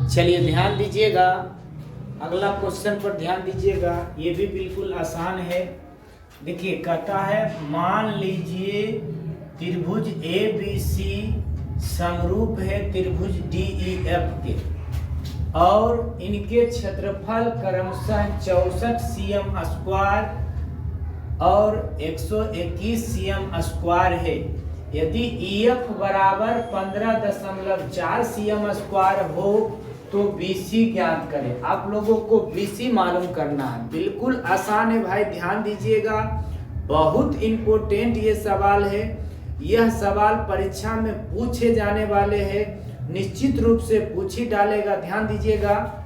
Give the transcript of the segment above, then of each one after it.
चलिए ध्यान दीजिएगा, अगला क्वेश्चन पर ध्यान दीजिएगा। ये भी बिल्कुल आसान है। देखिए कहता है मान लीजिए त्रिभुज ए बी सी समरूप है त्रिभुज डी ई एफ के और इनके क्षेत्रफल क्रमशः 64 cm स्क्वायर और 121 cm स्क्वायर है। यदि EF बराबर 15.4 cm स्क्वायर हो तो BC ज्ञात करें। आप लोगों को BC मालूम करना है। बिल्कुल आसान है भाई, ध्यान दीजिएगा, बहुत इम्पोर्टेंट ये सवाल है। यह सवाल परीक्षा में पूछे जाने वाले हैं, निश्चित रूप से पूछ ही डालेगा। ध्यान दीजिएगा,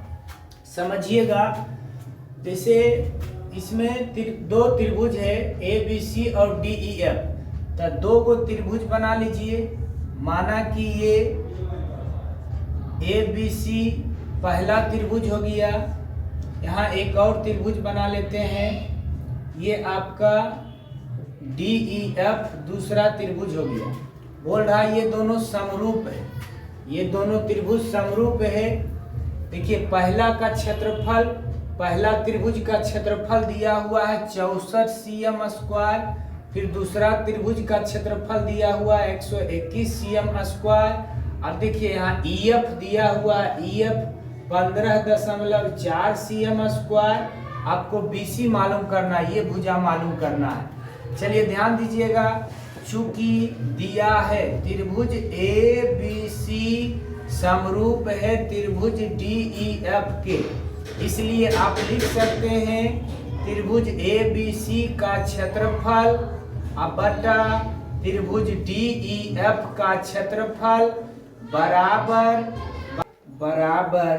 समझिएगा। जैसे इसमें दो त्रिभुज है ABC और DEF, तो दो को त्रिभुज बना लीजिए। माना कि ये ABC पहला त्रिभुज हो गया। यहाँ एक और त्रिभुज बना लेते हैं, ये आपका DEF दूसरा त्रिभुज हो गया। बोल रहा है ये दोनों समरूप है, ये दोनों त्रिभुज समरूप है। देखिए पहला त्रिभुज का क्षेत्रफल दिया हुआ है 64 cm स्क्वायर, फिर दूसरा त्रिभुज का क्षेत्रफल दिया हुआ है 121 cm स्क्वायर। अब देखिए यहाँ EF दिया हुआ है, EF 15.4 cm स्क्वायर। आपको BC मालूम करना है, ये भुजा मालूम करना है। चलिए ध्यान दीजिएगा, चूंकि दिया है त्रिभुज ABC समरूप है त्रिभुज DEF के, इसलिए आप लिख सकते हैं त्रिभुज ABC का क्षेत्रफल बटा त्रिभुज DEF का क्षेत्रफल बराबर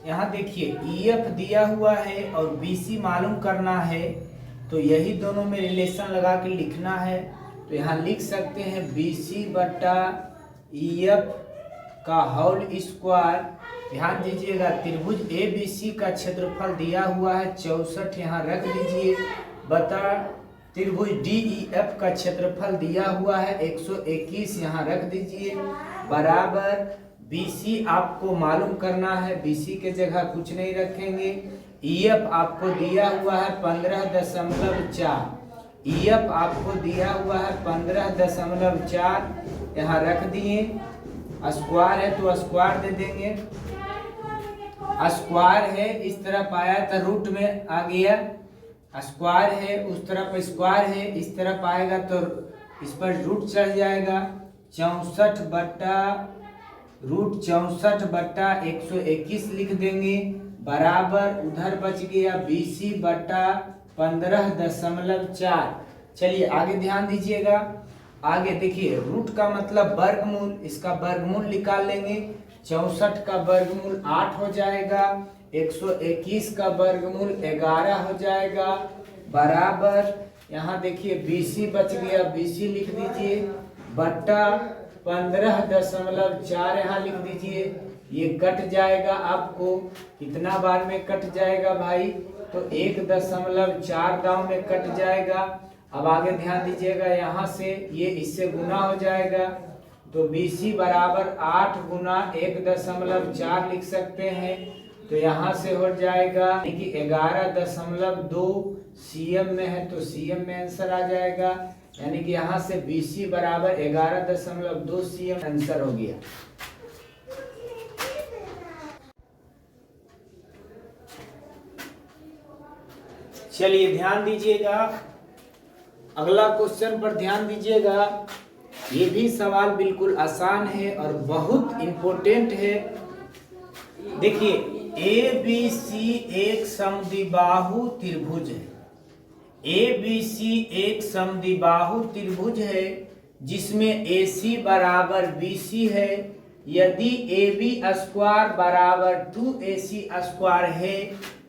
यहाँ देखिए EF दिया हुआ है और BC मालूम करना है, तो यही दोनों में रिलेशन लगा के लिखना है। तो यहाँ लिख सकते हैं BC बटा EF का होल स्क्वायर। ध्यान दीजिएगा, त्रिभुज ABC का क्षेत्रफल दिया हुआ है 64, यहाँ रख दीजिए, बता त्रिभुज DEF का क्षेत्रफल दिया हुआ है 121, यहाँ रख दीजिए, बराबर BC आपको मालूम करना है। BC के जगह कुछ नहीं रखेंगे। EF आपको दिया हुआ है 15.4, EF आपको दिया हुआ है 15.4, यहाँ रख दिए। स्क्वायर है तो स्क्वायर दे देंगे, स्क्वायर है इस तरफ आया तो रूट में आ गया, स्क्वायर है उस तरफ स्क्वायर है, इस तरफ आएगा तो इस पर रूट चढ़ जाएगा। 64 बट्टा 121 लिख देंगे, बराबर उधर बच गया BC बट्टा 15.4। चलिए आगे ध्यान दीजिएगा, आगे देखिए रूट का मतलब वर्गमूल, इसका वर्गमूल निकाल लेंगे। 64 का वर्गमूल 8 हो जाएगा, 121 का वर्गमूल 11 हो जाएगा, बराबर यहाँ देखिए BC बच गया, BC लिख दीजिए, बट्टा 15.4 यहाँ लिख दीजिए। ये कट जाएगा, आपको कितना बार में कट जाएगा भाई, तो 1.4 दांव में कट जाएगा। अब आगे ध्यान दीजिएगा, यहाँ से ये इससे गुना हो जाएगा, तो BC बराबर 8 गुना 1.4 लिख सकते हैं। तो यहाँ से हो जाएगा कि 11.2 cm में है, तो cm में आंसर आ जाएगा, यानी कि यहाँ से BC बराबर 11.2 cm आंसर हो गया। चलिए ध्यान दीजिएगा, अगला क्वेश्चन पर ध्यान दीजिएगा। ये भी सवाल बिल्कुल आसान है और बहुत इम्पोर्टेंट है। देखिए ABC एक समद्विबाहु त्रिभुज है, ABC एक समद्विबाहु त्रिभुज है जिसमें AC बराबर BC है। यदि AB स्क्वायर बराबर 2AC स्क्वायर है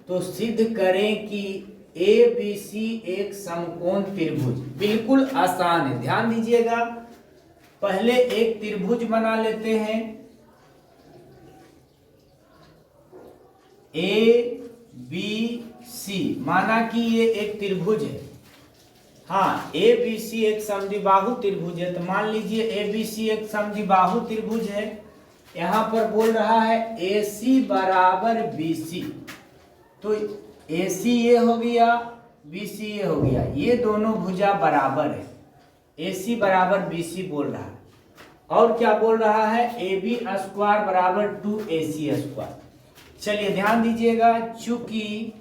तो सिद्ध करें कि ABC एक समकोण त्रिभुज। बिल्कुल आसान है, ध्यान दीजिएगा। पहले एक त्रिभुज बना लेते हैं, ABC, माना कि ये एक त्रिभुज है। हाँ, ABC एक समद्विबाहु त्रिभुज है, तो मान लीजिए ABC एक समद्विबाहु त्रिभुज है। यहाँ पर बोल रहा है AC बराबर BC, तो AC ये हो गया, BC ये हो गया, ये दोनों भुजा बराबर है। AC बराबर BC बोल रहा है। और क्या बोल रहा है, AB स्क्वायर बराबर 2AC स्क्वायर। चलिए ध्यान दीजिएगा, चूंकि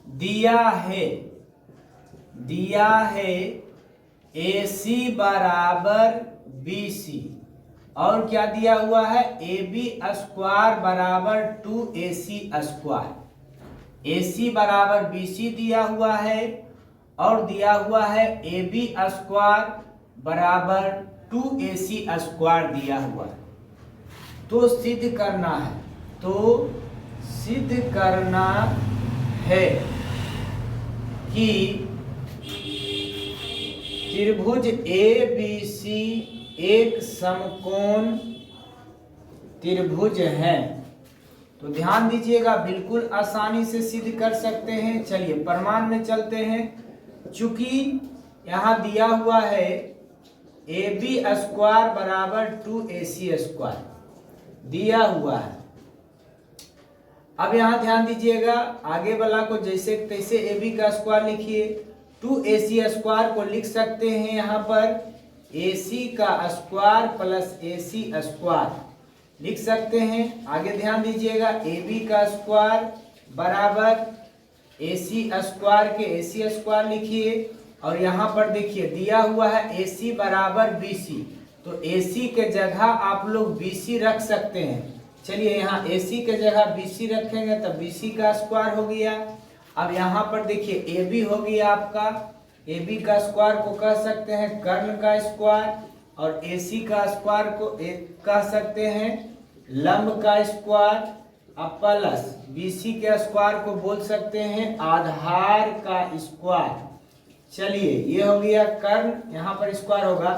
दिया है AC बराबर BC और क्या दिया हुआ है, AB स्क्वायर बराबर 2AC स्क्वायर। AC बराबर BC दिया हुआ है और दिया हुआ है AB स्क्वायर बराबर 2AC स्क्वायर दिया हुआ है। तो सिद्ध करना है कि त्रिभुज ABC एक समकोण त्रिभुज है। तो ध्यान दीजिएगा, बिल्कुल आसानी से सिद्ध कर सकते हैं। चलिए प्रमाण में चलते हैं। चूंकि यहाँ दिया हुआ है AB स्क्वायर बराबर 2AC स्क्वायर दिया हुआ है। अब यहाँ ध्यान दीजिएगा, आगे वाला को जैसे तैसे AB का स्क्वायर लिखिए, 2AC स्क्वायर को लिख सकते हैं यहाँ पर AC का स्क्वायर प्लस AC स्क्वायर लिख सकते हैं। आगे ध्यान दीजिएगा, AB का स्क्वायर बराबर AC स्क्वायर के AC स्क्वायर लिखिए। और यहाँ पर देखिए दिया हुआ है AC बराबर BC, तो AC के जगह आप लोग BC रख सकते हैं। चलिए यहाँ AC के जगह BC रखेंगे तो BC का स्क्वायर हो गया। अब यहाँ पर देखिए AB हो गया आपका, AB का स्क्वायर को कह सकते हैं कर्ण का स्क्वायर, और AC का स्क्वायर को कह सकते हैं लंब का स्क्वायर, अब प्लस BC के स्क्वायर को बोल सकते हैं आधार का स्क्वायर। चलिए ये हो गया कर्ण, यहाँ पर स्क्वायर होगा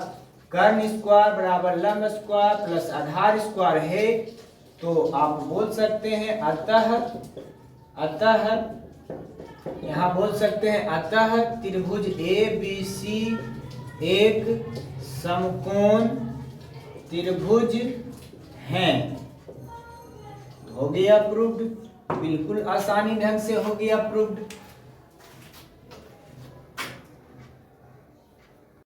कर्ण स्क्वायर बराबर लंब स्क्वायर प्लस आधार स्क्वायर है। तो आप बोल सकते हैं अतः यहाँ बोल सकते हैं अतः त्रिभुज ABC एक समकोण त्रिभुज है। हो गया प्रूव्ड, बिल्कुल आसानी ढंग से हो गया प्रूव्ड।